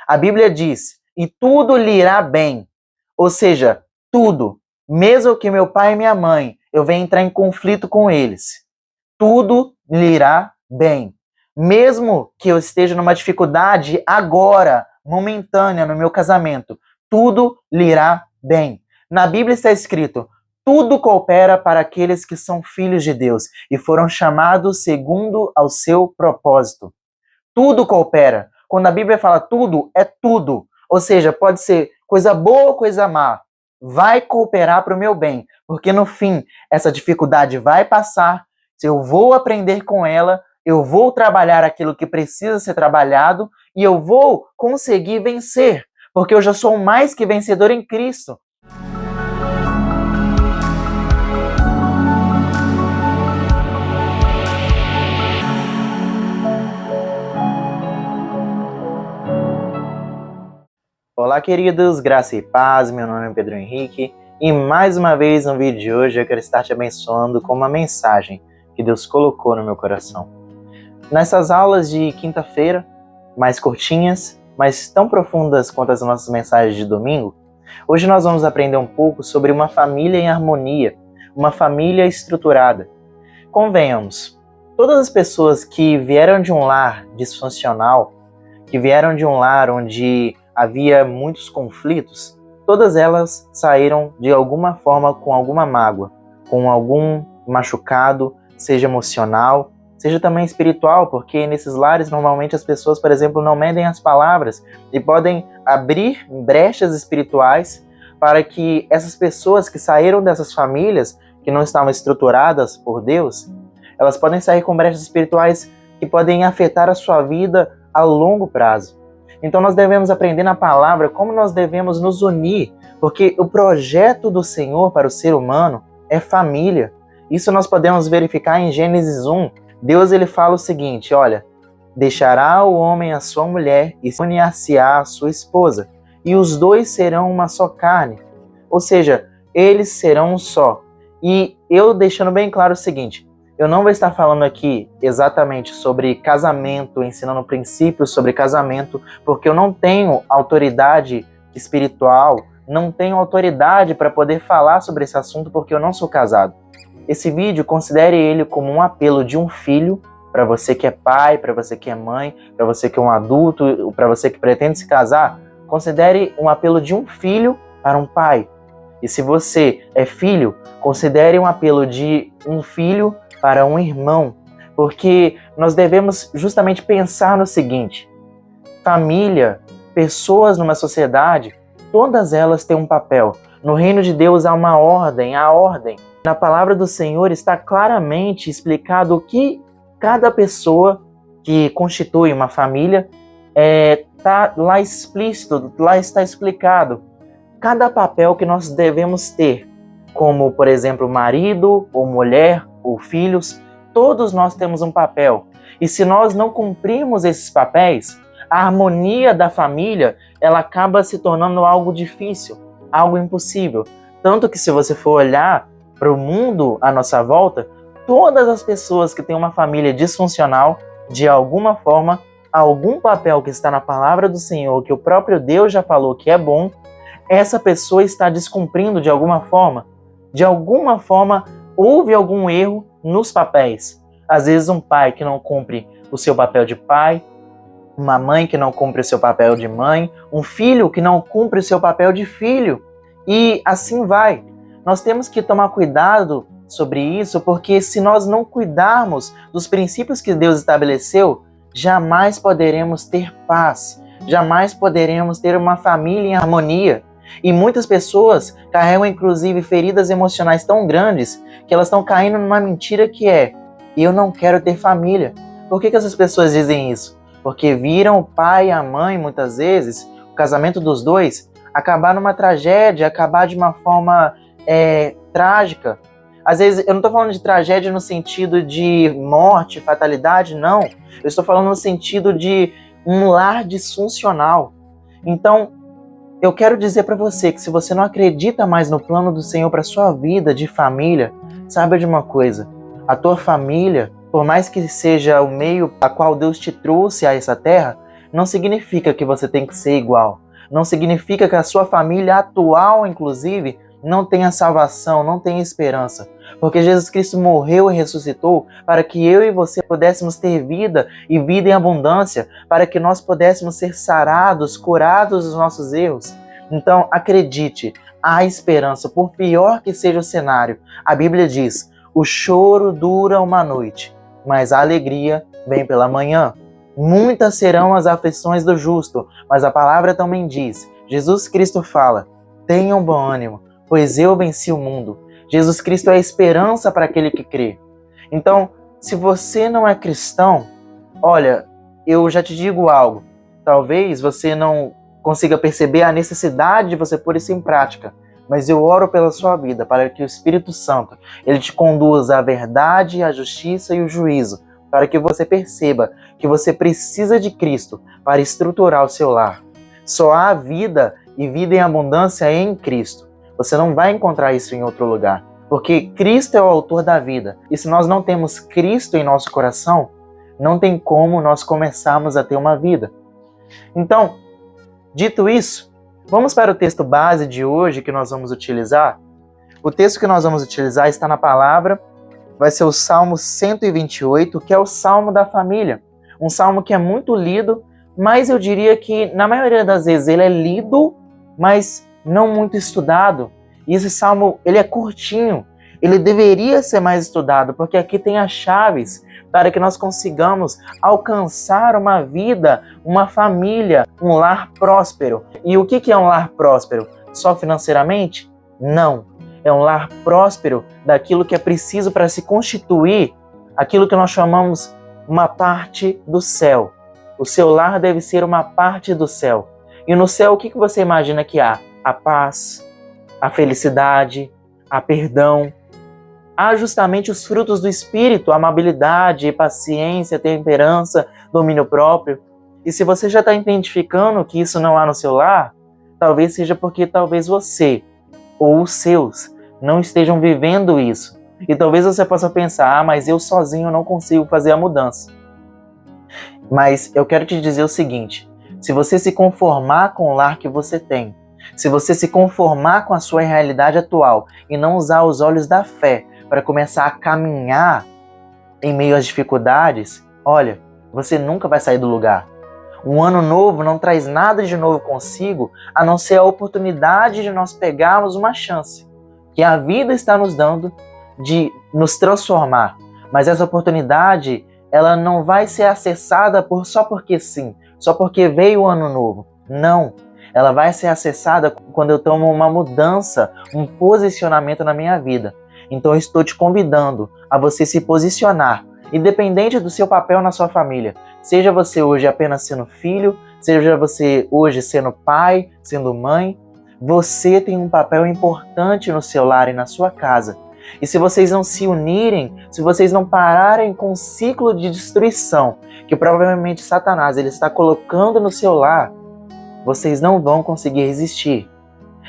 A Bíblia diz, e tudo lhe irá bem. Ou seja, tudo. Mesmo que meu pai e minha mãe, eu venha entrar em conflito com eles, tudo lhe irá bem. Mesmo que eu esteja numa dificuldade agora, momentânea no meu casamento, tudo lhe irá bem. Na Bíblia está escrito, tudo coopera para aqueles que são filhos de Deus e foram chamados segundo ao seu propósito. Tudo coopera. Quando a Bíblia fala tudo, é tudo. Ou seja, pode ser coisa boa ou coisa má. Vai cooperar para o meu bem, porque no fim, essa dificuldade vai passar, eu vou aprender com ela, eu vou trabalhar aquilo que precisa ser trabalhado e eu vou conseguir vencer, porque eu já sou mais que vencedor em Cristo. Olá, queridos, graça e paz, meu nome é Pedro Henrique e mais uma vez no vídeo de hoje eu quero estar te abençoando com uma mensagem que Deus colocou no meu coração. Nessas aulas de quinta-feira, mais curtinhas, mas tão profundas quanto as nossas mensagens de domingo, hoje nós vamos aprender um pouco sobre uma família em harmonia, uma família estruturada. Convenhamos, todas as pessoas que vieram de um lar disfuncional, que vieram de um lar onde havia muitos conflitos, todas elas saíram de alguma forma com alguma mágoa, com algum machucado, seja emocional, seja também espiritual, porque nesses lares normalmente as pessoas, por exemplo, não medem as palavras e podem abrir brechas espirituais para que essas pessoas que saíram dessas famílias, que não estavam estruturadas por Deus, elas podem sair com brechas espirituais que podem afetar a sua vida a longo prazo. Então nós devemos aprender na palavra como nós devemos nos unir, porque o projeto do Senhor para o ser humano é família. Isso nós podemos verificar em Gênesis 1. Deus ele fala o seguinte, olha, deixará o homem a sua mulher e unir-se-á a sua esposa, e os dois serão uma só carne. Ou seja, eles serão um só. E eu deixando bem claro o seguinte, eu não vou estar falando aqui exatamente sobre casamento, ensinando princípios sobre casamento, porque eu não tenho autoridade espiritual, não tenho autoridade para poder falar sobre esse assunto porque eu não sou casado. Esse vídeo, considere ele como um apelo de um filho, para você que é pai, para você que é mãe, para você que é um adulto, para você que pretende se casar, considere um apelo de um filho para um pai. E se você é filho, considere um apelo de um filho para um irmão, porque nós devemos justamente pensar no seguinte, família, pessoas numa sociedade, todas elas têm um papel. No reino de Deus há uma ordem, a ordem. Na palavra do Senhor está claramente explicado o que cada pessoa que constitui uma família está lá explícito, lá está explicado. Cada papel que nós devemos ter, como, por exemplo, marido ou mulher ou filhos, todos nós temos um papel. E se nós não cumprirmos esses papéis, a harmonia da família, ela acaba se tornando algo difícil, algo impossível. Tanto que se você for olhar para o mundo à nossa volta, todas as pessoas que têm uma família disfuncional, de alguma forma, algum papel que está na palavra do Senhor, que o próprio Deus já falou que é bom, essa pessoa está descumprindo de alguma forma. De alguma forma, houve algum erro nos papéis. Às vezes um pai que não cumpre o seu papel de pai, uma mãe que não cumpre o seu papel de mãe, um filho que não cumpre o seu papel de filho. E assim vai. Nós temos que tomar cuidado sobre isso, porque se nós não cuidarmos dos princípios que Deus estabeleceu, jamais poderemos ter paz, jamais poderemos ter uma família em harmonia. E muitas pessoas carregam, inclusive, feridas emocionais tão grandes que elas estão caindo numa mentira que é: eu não quero ter família. Por que essas pessoas dizem isso? Porque viram o pai e a mãe, muitas vezes, o casamento dos dois, acabar numa tragédia, acabar de uma forma trágica. Às vezes, eu não estou falando de tragédia no sentido de morte, fatalidade, não. Eu estou falando no sentido de um lar disfuncional. Então, eu quero dizer para você que se você não acredita mais no plano do Senhor para sua vida de família, saiba de uma coisa, a tua família, por mais que seja o meio a qual Deus te trouxe a essa terra, não significa que você tem que ser igual. Não significa que a sua família atual, inclusive, não tenha salvação, não tenha esperança. Porque Jesus Cristo morreu e ressuscitou para que eu e você pudéssemos ter vida e vida em abundância, para que nós pudéssemos ser sarados, curados dos nossos erros. Então, acredite, há esperança, por pior que seja o cenário. A Bíblia diz: o choro dura uma noite, mas a alegria vem pela manhã. Muitas serão as aflições do justo, mas a palavra também diz, Jesus Cristo fala: tenham bom ânimo, pois eu venci o mundo. Jesus Cristo é a esperança para aquele que crê. Então, se você não é cristão, olha, eu já te digo algo. Talvez você não consiga perceber a necessidade de você pôr isso em prática, mas eu oro pela sua vida para que o Espírito Santo ele te conduza à verdade, à justiça e o juízo, para que você perceba que você precisa de Cristo para estruturar o seu lar. Só há vida e vida em abundância em Cristo. Você não vai encontrar isso em outro lugar, porque Cristo é o autor da vida. E se nós não temos Cristo em nosso coração, não tem como nós começarmos a ter uma vida. Então, dito isso, vamos para o texto base de hoje que nós vamos utilizar. O texto que nós vamos utilizar está na palavra, vai ser o Salmo 128, que é o Salmo da família. Um salmo que é muito lido, mas eu diria que na maioria das vezes ele é lido, mas não muito estudado. E esse salmo, ele é curtinho, ele deveria ser mais estudado, porque aqui tem as chaves para que nós consigamos alcançar uma vida, uma família, um lar próspero. E o que é um lar próspero? Só financeiramente? Não. É um lar próspero daquilo que é preciso para se constituir aquilo que nós chamamos uma parte do céu. O seu lar deve ser uma parte do céu. E no céu, o que você imagina que há? A paz, a felicidade, a perdão. Há justamente os frutos do Espírito, amabilidade, paciência, temperança, domínio próprio. E se você já está identificando que isso não há no seu lar, talvez seja porque talvez você ou os seus não estejam vivendo isso. E talvez você possa pensar, mas eu sozinho não consigo fazer a mudança. Mas eu quero te dizer o seguinte, se você se conformar com o lar que você tem, se você se conformar com a sua realidade atual e não usar os olhos da fé para começar a caminhar em meio às dificuldades, olha, você nunca vai sair do lugar. Um ano novo não traz nada de novo consigo, a não ser a oportunidade de nós pegarmos uma chance que a vida está nos dando de nos transformar. Mas essa oportunidade, ela não vai ser acessada só porque sim, só porque veio o ano novo. Não. Ela vai ser acessada quando eu tomo uma mudança, um posicionamento na minha vida. Então eu estou te convidando a você se posicionar, independente do seu papel na sua família. Seja você hoje apenas sendo filho, seja você hoje sendo pai, sendo mãe, você tem um papel importante no seu lar e na sua casa. E se vocês não se unirem, se vocês não pararem com o ciclo de destruição que provavelmente Satanás ele está colocando no seu lar, vocês não vão conseguir resistir.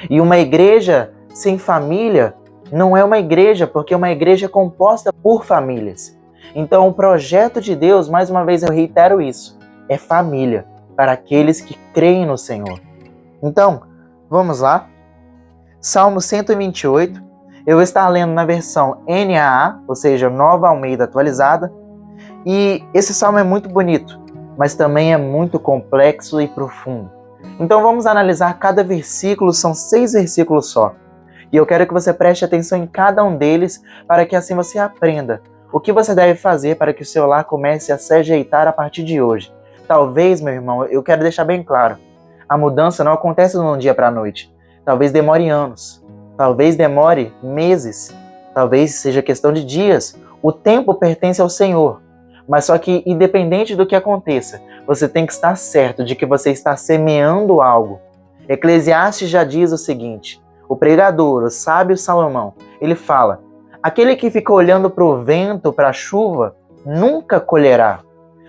E uma igreja sem família não é uma igreja, porque uma igreja é composta por famílias. Então o projeto de Deus, mais uma vez eu reitero isso, é família, para aqueles que creem no Senhor. Então, vamos lá. Salmo 128, eu vou estar lendo na versão NAA, ou seja, Nova Almeida Atualizada. E esse salmo é muito bonito, mas também é muito complexo e profundo. Então vamos analisar cada versículo, são 6 versículos só. E eu quero que você preste atenção em cada um deles, para que assim você aprenda o que você deve fazer para que o seu lar comece a se ajeitar a partir de hoje. Talvez, meu irmão, eu quero deixar bem claro, a mudança não acontece de um dia para a noite. Talvez demore anos, talvez demore meses, talvez seja questão de dias. O tempo pertence ao Senhor. Mas só que, independente do que aconteça, você tem que estar certo de que você está semeando algo. Eclesiastes já diz o seguinte, o pregador, o sábio Salomão, ele fala, aquele que fica olhando para o vento, para a chuva, nunca colherá.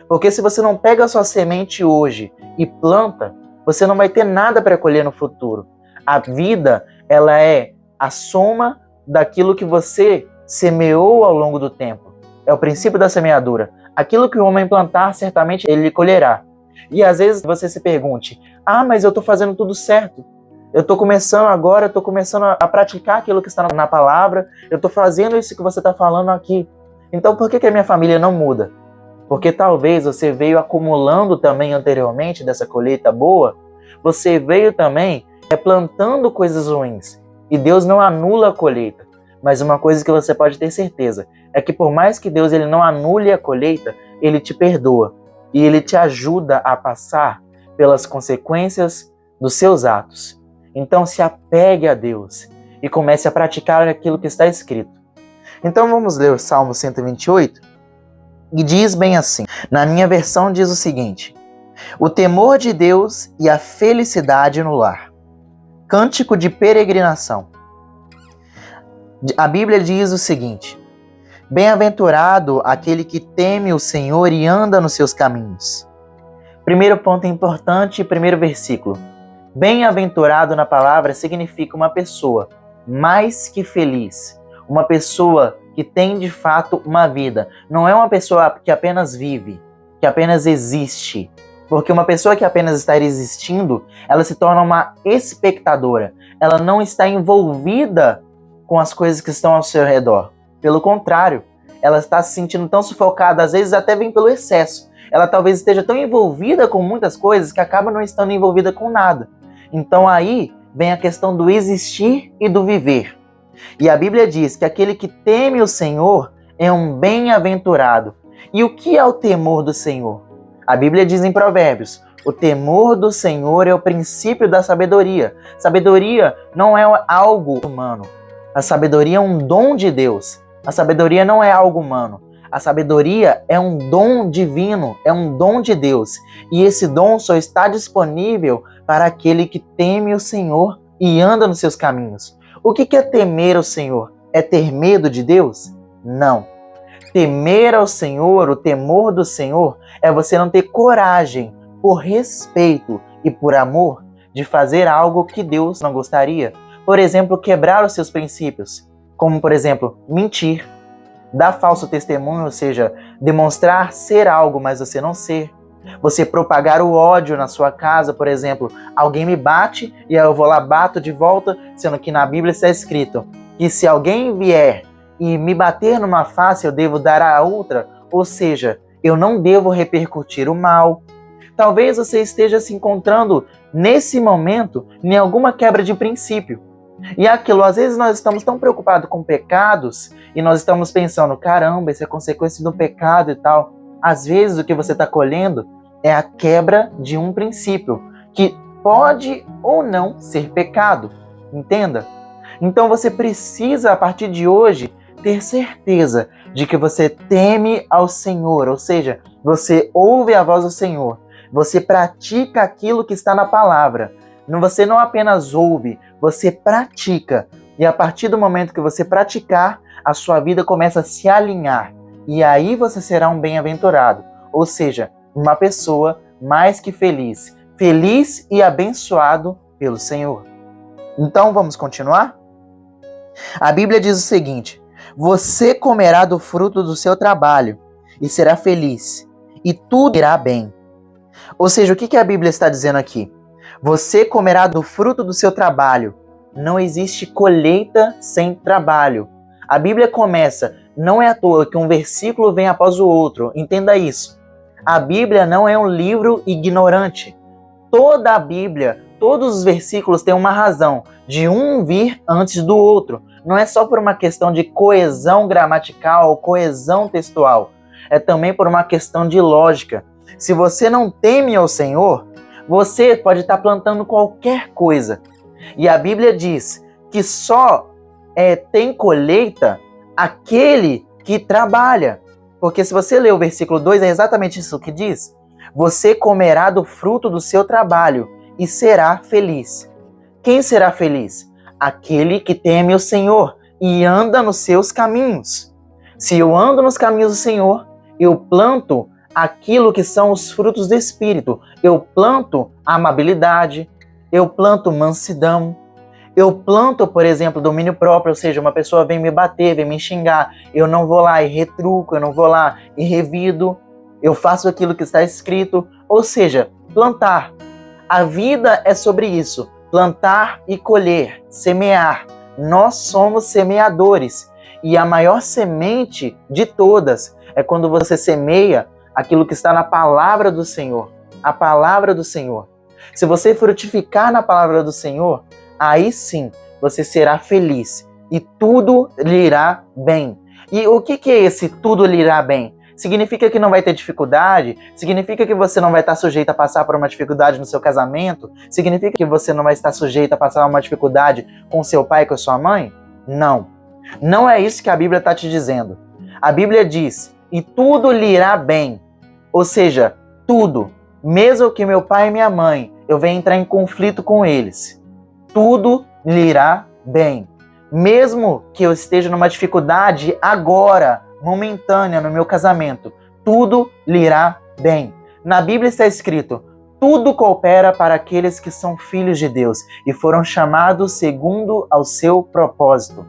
Porque se você não pega a sua semente hoje e planta, você não vai ter nada para colher no futuro. A vida, ela é a soma daquilo que você semeou ao longo do tempo. É o princípio da semeadura. Aquilo que o homem plantar, certamente ele colherá. E às vezes você se pergunte, mas eu estou fazendo tudo certo. Eu estou começando agora, eu estou começando a praticar aquilo que está na palavra, eu estou fazendo isso que você está falando aqui. Então por que a minha família não muda? Porque talvez você veio acumulando também anteriormente dessa colheita boa, você veio também plantando coisas ruins. E Deus não anula a colheita. Mas uma coisa que você pode ter certeza é que por mais que Deus ele não anule a colheita, Ele te perdoa. E Ele te ajuda a passar pelas consequências dos seus atos. Então se apegue a Deus e comece a praticar aquilo que está escrito. Então vamos ler o Salmo 128 e diz bem assim. Na minha versão diz o seguinte: o temor de Deus e a felicidade no lar. Cântico de peregrinação. A Bíblia diz o seguinte: bem-aventurado aquele que teme o Senhor e anda nos seus caminhos. Primeiro ponto importante, primeiro versículo. Bem-aventurado na palavra significa uma pessoa mais que feliz. Uma pessoa que tem de fato uma vida. Não é uma pessoa que apenas vive, que apenas existe. Porque uma pessoa que apenas está existindo, ela se torna uma espectadora. Ela não está envolvida com as coisas que estão ao seu redor. Pelo contrário, ela está se sentindo tão sufocada, às vezes até vem pelo excesso. Ela talvez esteja tão envolvida com muitas coisas que acaba não estando envolvida com nada. Então aí vem a questão do existir e do viver. E a Bíblia diz que aquele que teme o Senhor é um bem-aventurado. E o que é o temor do Senhor? A Bíblia diz em Provérbios: o temor do Senhor é o princípio da sabedoria. Sabedoria não é algo humano. A sabedoria é um dom de Deus. A sabedoria não é algo humano. A sabedoria é um dom divino, é um dom de Deus. E esse dom só está disponível para aquele que teme o Senhor e anda nos seus caminhos. O que é temer o Senhor? É ter medo de Deus? Não. Temer ao Senhor, o temor do Senhor, é você não ter coragem, por respeito e por amor, de fazer algo que Deus não gostaria. Por exemplo, quebrar os seus princípios. Como, por exemplo, mentir. Dar falso testemunho, ou seja, demonstrar ser algo, mas você não ser. Você propagar o ódio na sua casa, por exemplo, alguém me bate e aí eu vou lá, bato de volta, sendo que na Bíblia está escrito que se alguém vier e me bater numa face, eu devo dar a outra, ou seja, eu não devo repercutir o mal. Talvez você esteja se encontrando nesse momento em alguma quebra de princípio. E aquilo, às vezes nós estamos tão preocupados com pecados e nós estamos pensando, caramba, isso é consequência do pecado e tal. Às vezes o que você está colhendo é a quebra de um princípio, que pode ou não ser pecado, entenda? Então você precisa, a partir de hoje, ter certeza de que você teme ao Senhor, ou seja, você ouve a voz do Senhor, você pratica aquilo que está na palavra. Você não apenas ouve, você pratica. E a partir do momento que você praticar, a sua vida começa a se alinhar. E aí você será um bem-aventurado, ou seja, uma pessoa mais que feliz. Feliz e abençoado pelo Senhor. Então vamos continuar? A Bíblia diz o seguinte: você comerá do fruto do seu trabalho e será feliz, e tudo irá bem. Ou seja, o que a Bíblia está dizendo aqui? Você comerá do fruto do seu trabalho. Não existe colheita sem trabalho. A Bíblia começa, não é à toa que um versículo vem após o outro. Entenda isso. A Bíblia não é um livro ignorante. Toda a Bíblia, todos os versículos têm uma razão de um vir antes do outro. Não é só por uma questão de coesão gramatical ou coesão textual. É também por uma questão de lógica. Se você não teme ao Senhor, você pode estar plantando qualquer coisa. E a Bíblia diz que só tem colheita aquele que trabalha. Porque se você ler o versículo 2, é exatamente isso que diz. Você comerá do fruto do seu trabalho e será feliz. Quem será feliz? Aquele que teme o Senhor e anda nos seus caminhos. Se eu ando nos caminhos do Senhor, eu planto aquilo que são os frutos do Espírito. Eu planto amabilidade, eu planto mansidão, eu planto, por exemplo, domínio próprio, ou seja, uma pessoa vem me bater, vem me xingar, eu não vou lá e retruco, eu não vou lá e revido, eu faço aquilo que está escrito, ou seja, plantar. A vida é sobre isso, plantar e colher, semear. Nós somos semeadores. E a maior semente de todas é quando você semeia aquilo que está na palavra do Senhor. A palavra do Senhor. Se você frutificar na palavra do Senhor, aí sim você será feliz e tudo lhe irá bem. E o que é esse tudo lhe irá bem? Significa que não vai ter dificuldade? Significa que você não vai estar sujeito a passar por uma dificuldade no seu casamento? Significa que você não vai estar sujeito a passar uma dificuldade com seu pai e com a sua mãe? Não. Não é isso que a Bíblia está te dizendo. A Bíblia diz, e tudo lhe irá bem. Ou seja, tudo. Mesmo que meu pai e minha mãe, eu venha entrar em conflito com eles. Tudo lhe irá bem. Mesmo que eu esteja numa dificuldade agora, momentânea no meu casamento, tudo lhe irá bem. Na Bíblia está escrito, tudo coopera para aqueles que são filhos de Deus e foram chamados segundo ao seu propósito.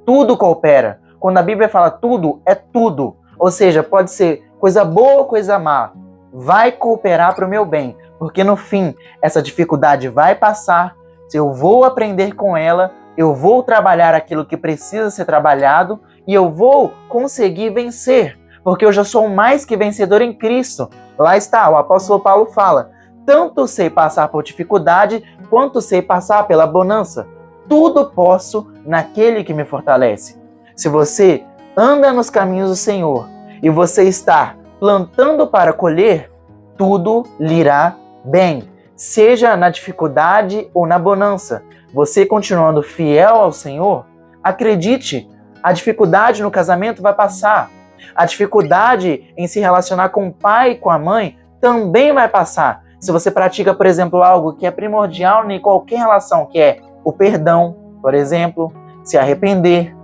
Tudo coopera. Quando a Bíblia fala tudo, é tudo. Ou seja, pode ser coisa boa ou coisa má. Vai cooperar para o meu bem, porque no fim, essa dificuldade vai passar, eu vou aprender com ela, eu vou trabalhar aquilo que precisa ser trabalhado e eu vou conseguir vencer, porque eu já sou mais que vencedor em Cristo. Lá está, o apóstolo Paulo fala, tanto sei passar por dificuldade, quanto sei passar pela bonança. Tudo posso naquele que me fortalece. Se você anda nos caminhos do Senhor e você está plantando para colher, tudo lhe irá bem. Seja na dificuldade ou na bonança, você continuando fiel ao Senhor, acredite, a dificuldade no casamento vai passar. A dificuldade em se relacionar com o pai e com a mãe também vai passar. Se você pratica, por exemplo, algo que é primordial em qualquer relação, que é o perdão, por exemplo, se arrepender.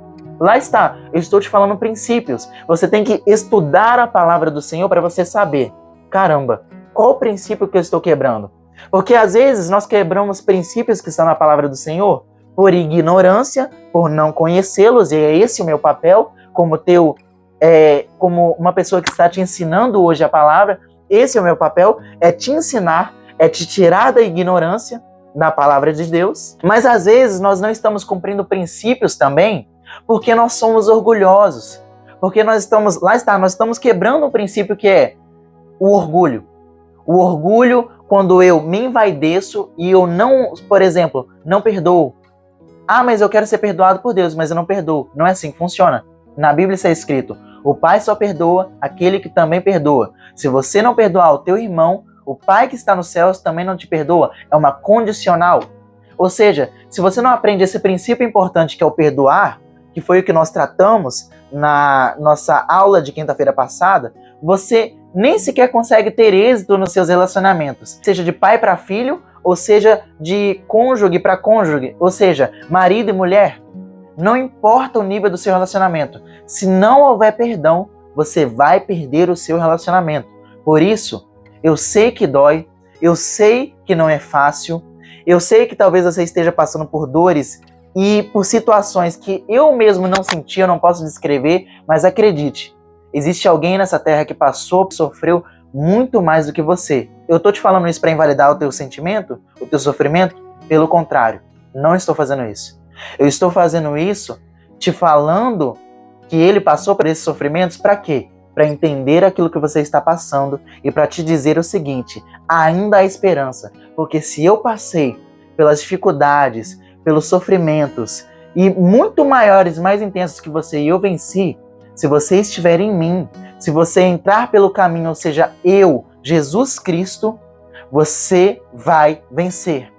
Lá está, eu estou te falando princípios. Você tem que estudar a palavra do Senhor para você saber, caramba, qual o princípio que eu estou quebrando? Porque às vezes nós quebramos princípios que estão na palavra do Senhor por ignorância, por não conhecê-los, e é esse o meu papel como uma pessoa que está te ensinando hoje a palavra. Esse é o meu papel, é te ensinar, é te tirar da ignorância da palavra de Deus. Mas às vezes nós não estamos cumprindo princípios também porque nós somos orgulhosos. Porque nós estamos quebrando um princípio que é o orgulho. O orgulho quando eu me envaideço e eu não, por exemplo, não perdoo. Ah, mas eu quero ser perdoado por Deus, mas eu não perdoo. Não é assim que funciona. Na Bíblia está escrito, o Pai só perdoa aquele que também perdoa. Se você não perdoar o teu irmão, o Pai que está nos céus também não te perdoa. É uma condicional. Ou seja, se você não aprende esse princípio importante que é o perdoar, que foi o que nós tratamos na nossa aula de quinta-feira passada, você nem sequer consegue ter êxito nos seus relacionamentos. Seja de pai para filho, ou seja de cônjuge para cônjuge, ou seja, marido e mulher. Não importa o nível do seu relacionamento. Se não houver perdão, você vai perder o seu relacionamento. Por isso, eu sei que dói, eu sei que não é fácil, eu sei que talvez você esteja passando por dores e por situações que eu mesmo não senti, eu não posso descrever, mas acredite, existe alguém nessa terra que passou, sofreu muito mais do que você. Eu tô te falando isso para invalidar o teu sentimento, o teu sofrimento? Pelo contrário, não estou fazendo isso. Eu estou fazendo isso te falando que ele passou por esses sofrimentos para quê? Para entender aquilo que você está passando e para te dizer o seguinte, ainda há esperança, porque se eu passei pelas dificuldades, pelos sofrimentos e muito maiores, mais intensos que você e eu venci, se você estiver em mim, se você entrar pelo caminho, ou seja, eu, Jesus Cristo, você vai vencer.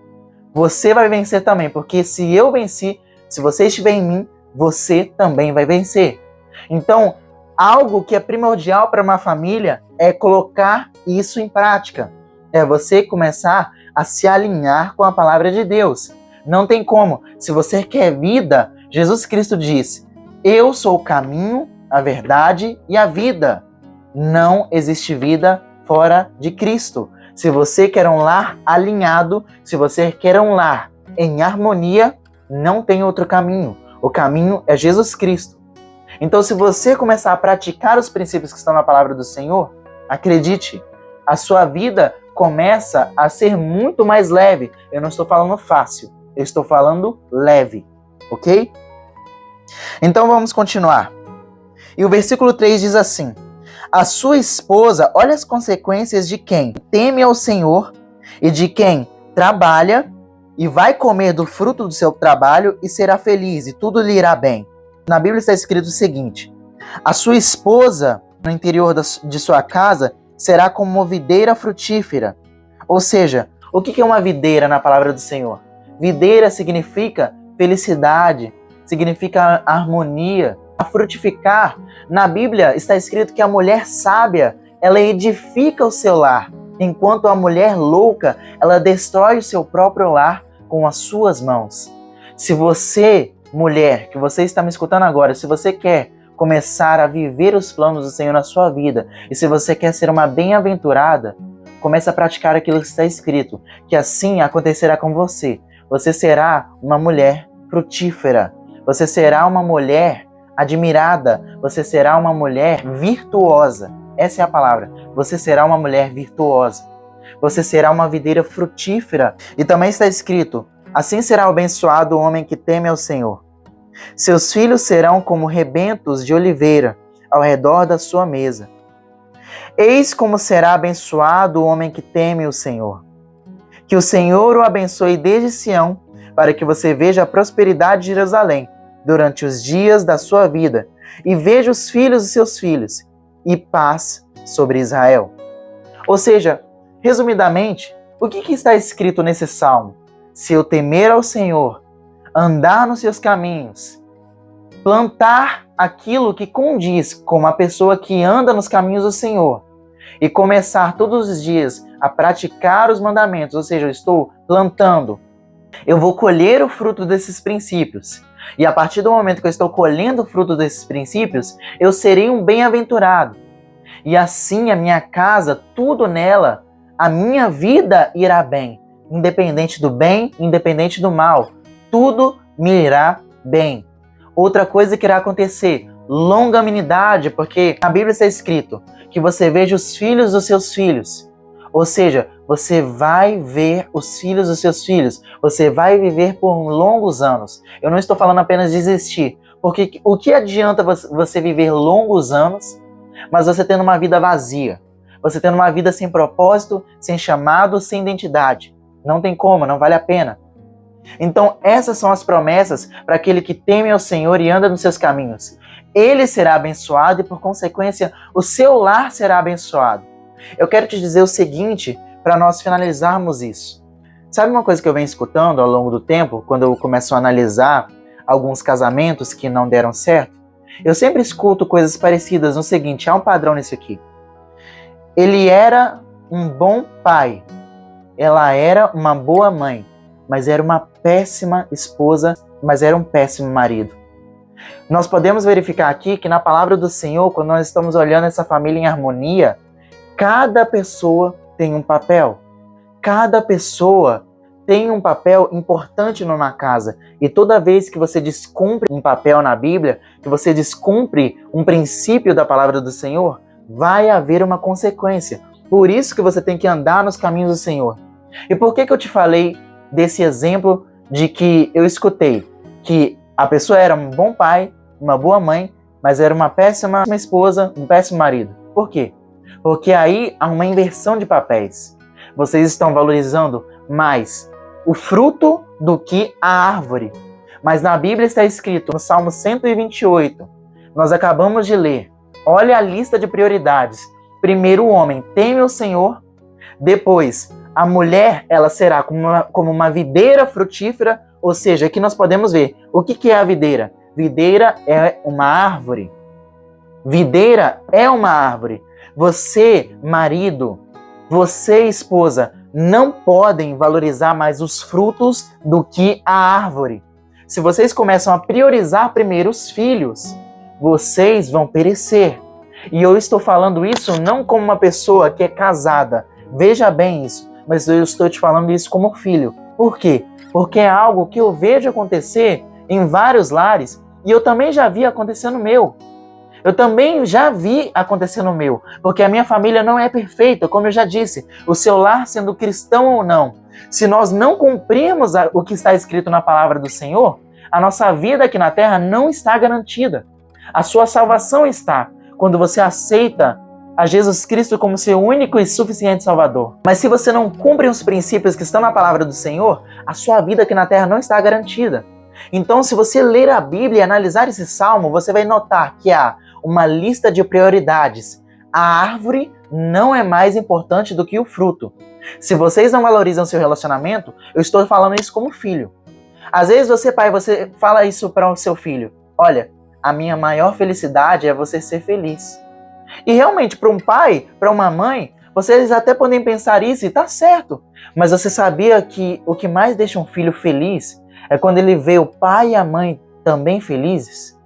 Você vai vencer também, porque se eu venci, se você estiver em mim, você também vai vencer. Então, algo que é primordial para uma família é colocar isso em prática. É você começar a se alinhar com a palavra de Deus. Não tem como. Se você quer vida, Jesus Cristo diz, eu sou o caminho, a verdade e a vida. Não existe vida fora de Cristo. Se você quer um lar alinhado, se você quer um lar em harmonia, não tem outro caminho. O caminho é Jesus Cristo. Então, se você começar a praticar os princípios que estão na palavra do Senhor, acredite, a sua vida começa a ser muito mais leve. Eu não estou falando fácil, eu estou falando leve, ok? Então vamos continuar. E o versículo 3 diz assim: a sua esposa, olha as consequências de quem teme ao Senhor e de quem trabalha e vai comer do fruto do seu trabalho e será feliz e tudo lhe irá bem. Na Bíblia está escrito o seguinte: a sua esposa no interior de sua casa será como uma videira frutífera. Ou seja, o que é uma videira na palavra do Senhor? Videira significa felicidade, significa harmonia. A frutificar, na Bíblia está escrito que a mulher sábia, ela edifica o seu lar, enquanto a mulher louca, ela destrói o seu próprio lar com as suas mãos. Se você, mulher, que você está me escutando agora, se você quer começar a viver os planos do Senhor na sua vida, e se você quer ser uma bem-aventurada, comece a praticar aquilo que está escrito, que assim acontecerá com você. Você será uma mulher frutífera, você será uma mulher admirada, você será uma mulher virtuosa. Essa é a palavra. Você será uma mulher virtuosa. Você será uma videira frutífera. E também está escrito: assim será abençoado o homem que teme ao Senhor. Seus filhos serão como rebentos de oliveira ao redor da sua mesa. Eis como será abençoado o homem que teme o Senhor. Que o Senhor o abençoe desde Sião, para que você veja a prosperidade de Jerusalém durante os dias da sua vida, e veja os filhos dos seus filhos, e paz sobre Israel. Ou seja, resumidamente, o que está escrito nesse salmo? Se eu temer ao Senhor, andar nos seus caminhos, plantar aquilo que condiz com uma pessoa que anda nos caminhos do Senhor, e começar todos os dias a praticar os mandamentos, ou seja, eu estou plantando, eu vou colher o fruto desses princípios. E a partir do momento que eu estou colhendo o fruto desses princípios, eu serei um bem-aventurado. E assim a minha casa, tudo nela, a minha vida irá bem. Independente do bem, independente do mal. Tudo me irá bem. Outra coisa que irá acontecer, longanimidade, porque na Bíblia está escrito que você veja os filhos dos seus filhos. Ou seja, você vai ver os filhos dos seus filhos. Você vai viver por longos anos. Eu não estou falando apenas de existir. Porque o que adianta você viver longos anos, mas você tendo uma vida vazia? Você tendo uma vida sem propósito, sem chamado, sem identidade. Não tem como, não vale a pena. Então essas são as promessas para aquele que teme ao Senhor e anda nos seus caminhos. Ele será abençoado e, por consequência, o seu lar será abençoado. Eu quero te dizer o seguinte, para nós finalizarmos isso. Sabe uma coisa que eu venho escutando ao longo do tempo, quando eu começo a analisar alguns casamentos que não deram certo? Eu sempre escuto coisas parecidas no seguinte: há um padrão nisso aqui. Ele era um bom pai, ela era uma boa mãe, mas era uma péssima esposa, mas era um péssimo marido. Nós podemos verificar aqui que na palavra do Senhor, quando nós estamos olhando essa família em harmonia, cada pessoa tem um papel. Cada pessoa tem um papel importante numa casa. E toda vez que você descumpre um papel na Bíblia, que você descumpre um princípio da palavra do Senhor, vai haver uma consequência. Por isso que você tem que andar nos caminhos do Senhor. E por que eu te falei desse exemplo de que eu escutei que a pessoa era um bom pai, uma boa mãe, mas era uma péssima esposa, um péssimo marido? Por quê? Porque aí há uma inversão de papéis. Vocês estão valorizando mais o fruto do que a árvore. Mas na Bíblia está escrito, no Salmo 128, nós acabamos de ler, olha a lista de prioridades. Primeiro o homem teme o Senhor, depois a mulher ela será como uma videira frutífera, ou seja, aqui nós podemos ver o que é a videira. Videira é uma árvore. Videira é uma árvore. Você, marido, você, esposa, não podem valorizar mais os frutos do que a árvore. Se vocês começam a priorizar primeiro os filhos, vocês vão perecer. E eu estou falando isso não como uma pessoa que é casada. Veja bem isso, mas eu estou te falando isso como filho. Por quê? Porque é algo que eu vejo acontecer em vários lares e eu também já vi acontecer no meu. Eu também já vi acontecer no meu, porque a minha família não é perfeita, como eu já disse, o seu lar sendo cristão ou não. Se nós não cumprirmos o que está escrito na palavra do Senhor, a nossa vida aqui na terra não está garantida. A sua salvação está quando você aceita a Jesus Cristo como seu único e suficiente Salvador. Mas se você não cumpre os princípios que estão na palavra do Senhor, a sua vida aqui na terra não está garantida. Então, se você ler a Bíblia e analisar esse salmo, você vai notar que há uma lista de prioridades. A árvore não é mais importante do que o fruto. Se vocês não valorizam seu relacionamento, eu estou falando isso como filho. Às vezes você, pai, você fala isso para o seu filho. Olha, a minha maior felicidade é você ser feliz. E realmente, para um pai, para uma mãe, vocês até podem pensar isso e tá certo. Mas você sabia que o que mais deixa um filho feliz é quando ele vê o pai e a mãe também felizes?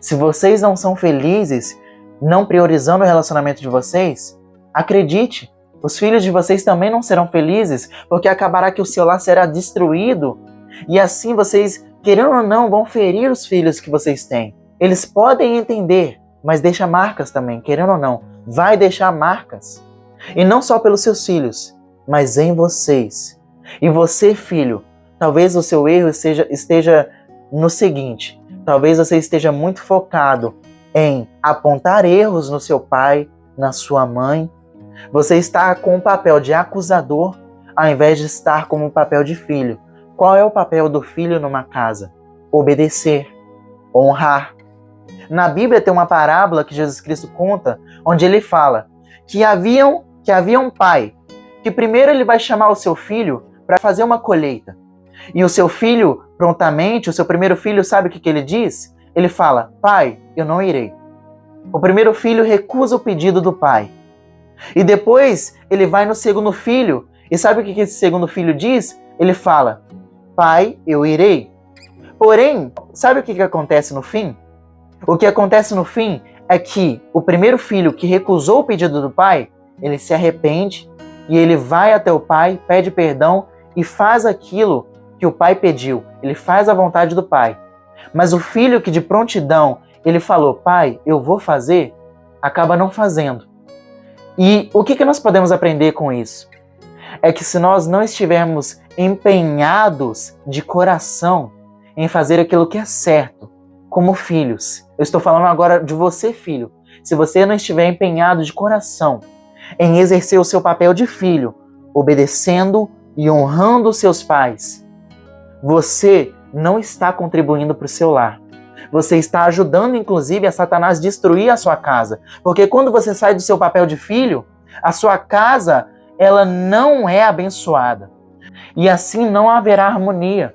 Se vocês não são felizes, não priorizando o relacionamento de vocês, acredite, os filhos de vocês também não serão felizes, porque acabará que o seu lar será destruído. E assim vocês, querendo ou não, vão ferir os filhos que vocês têm. Eles podem entender, mas deixa marcas também, querendo ou não, vai deixar marcas. E não só pelos seus filhos, mas em vocês. E você, filho, talvez o seu erro esteja no seguinte: talvez você esteja muito focado em apontar erros no seu pai, na sua mãe. Você está com o papel de acusador, ao invés de estar com o papel de filho. Qual é o papel do filho numa casa? Obedecer, honrar. Na Bíblia tem uma parábola que Jesus Cristo conta, onde ele fala que havia um pai, que primeiro ele vai chamar o seu filho para fazer uma colheita. E o seu filho, prontamente, o seu primeiro filho, sabe o que ele diz? Ele fala: pai, eu não irei. O primeiro filho recusa o pedido do pai. E depois ele vai no segundo filho, e sabe o que esse segundo filho diz? Ele fala: pai, eu irei. Porém, sabe o que acontece no fim? O que acontece no fim é que o primeiro filho que recusou o pedido do pai, ele se arrepende e ele vai até o pai, pede perdão e faz aquilo que o pai pediu. Ele faz a vontade do pai. Mas o filho que de prontidão ele falou: pai, eu vou fazer, acaba não fazendo. E o que nós podemos aprender com isso? É que se nós não estivermos empenhados de coração em fazer aquilo que é certo, como filhos, eu estou falando agora de você, filho, se você não estiver empenhado de coração em exercer o seu papel de filho, obedecendo e honrando os seus pais, você não está contribuindo para o seu lar. Você está ajudando, inclusive, a Satanás destruir a sua casa. Porque quando você sai do seu papel de filho, a sua casa, ela não é abençoada. E assim não haverá harmonia.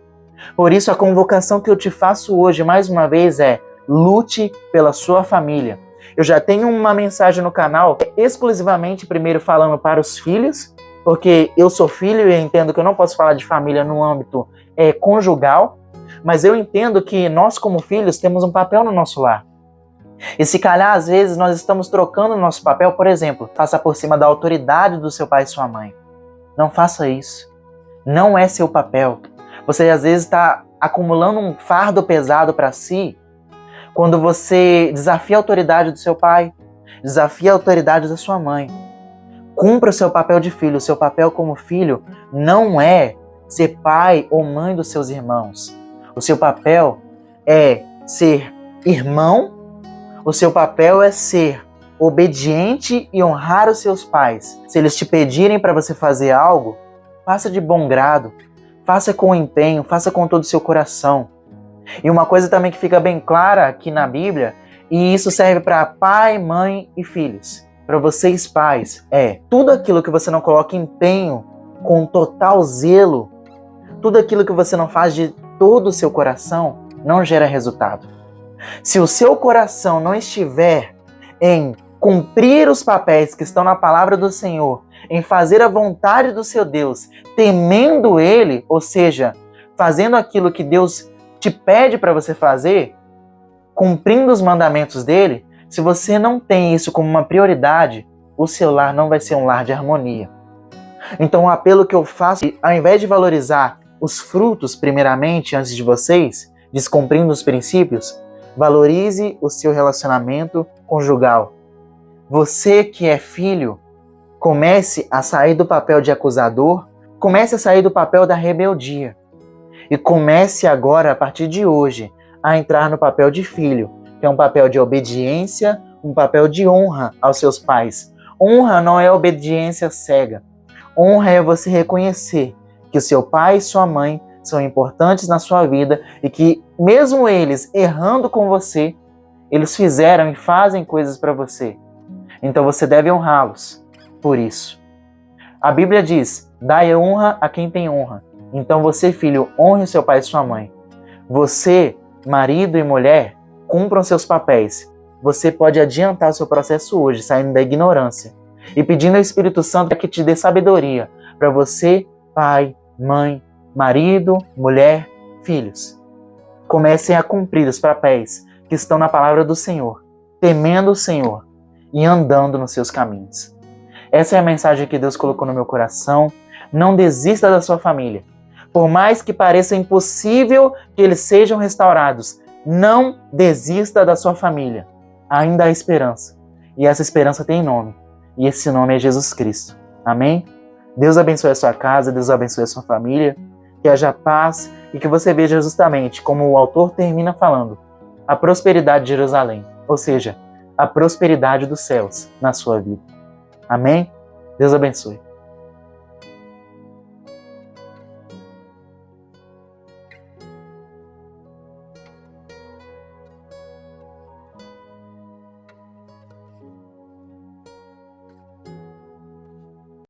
Por isso, a convocação que eu te faço hoje, mais uma vez, é: lute pela sua família. Eu já tenho uma mensagem no canal, exclusivamente, primeiro falando para os filhos, porque eu sou filho e entendo que eu não posso falar de família no âmbito conjugal, mas eu entendo que nós, como filhos, temos um papel no nosso lar. E se calhar, às vezes, nós estamos trocando o nosso papel, por exemplo, passar por cima da autoridade do seu pai e sua mãe. Não faça isso. Não é seu papel. Você, às vezes, está acumulando um fardo pesado para si quando você desafia a autoridade do seu pai, desafia a autoridade da sua mãe. Cumpra o seu papel de filho. O seu papel como filho não é ser pai ou mãe dos seus irmãos. O seu papel é ser irmão, o seu papel é ser obediente e honrar os seus pais. Se eles te pedirem para você fazer algo, faça de bom grado, faça com empenho, faça com todo o seu coração. E uma coisa também que fica bem clara aqui na Bíblia, e isso serve para pai, mãe e filhos, para vocês pais, é tudo aquilo que você não coloca empenho com total zelo, tudo aquilo que você não faz de todo o seu coração, não gera resultado. Se o seu coração não estiver em cumprir os papéis que estão na palavra do Senhor, em fazer a vontade do seu Deus, temendo Ele, ou seja, fazendo aquilo que Deus te pede para você fazer, cumprindo os mandamentos dele, se você não tem isso como uma prioridade, o seu lar não vai ser um lar de harmonia. Então o apelo que eu faço, ao invés de valorizar os frutos primeiramente antes de vocês, descumprindo os princípios, Valorize o seu relacionamento conjugal. Você que é filho, comece a sair do papel de acusador, comece a sair do papel da rebeldia. E comece agora, a partir de hoje, a entrar no papel de filho, que é um papel de obediência, um papel de honra aos seus pais. Honra não é obediência cega. Honra é você reconhecer que o seu pai e sua mãe são importantes na sua vida e que, mesmo eles errando com você, eles fizeram e fazem coisas para você. Então você deve honrá-los por isso. A Bíblia diz: dai honra a quem tem honra. Então você, filho, honre seu pai e sua mãe. Você, marido e mulher, cumpram seus papéis. Você pode adiantar o seu processo hoje, saindo da ignorância e pedindo ao Espírito Santo que te dê sabedoria para você, pai, mãe, marido, mulher, filhos. Comecem a cumprir os papéis que estão na palavra do Senhor, temendo o Senhor e andando nos seus caminhos. Essa é a mensagem que Deus colocou no meu coração. Não desista da sua família. Por mais que pareça impossível que eles sejam restaurados, não desista da sua família. Ainda há esperança. E essa esperança tem nome. E esse nome é Jesus Cristo. Amém? Deus abençoe a sua casa, Deus abençoe a sua família. Que haja paz e que você veja justamente como o autor termina falando: a prosperidade de Jerusalém. Ou seja, a prosperidade dos céus na sua vida. Amém? Deus abençoe.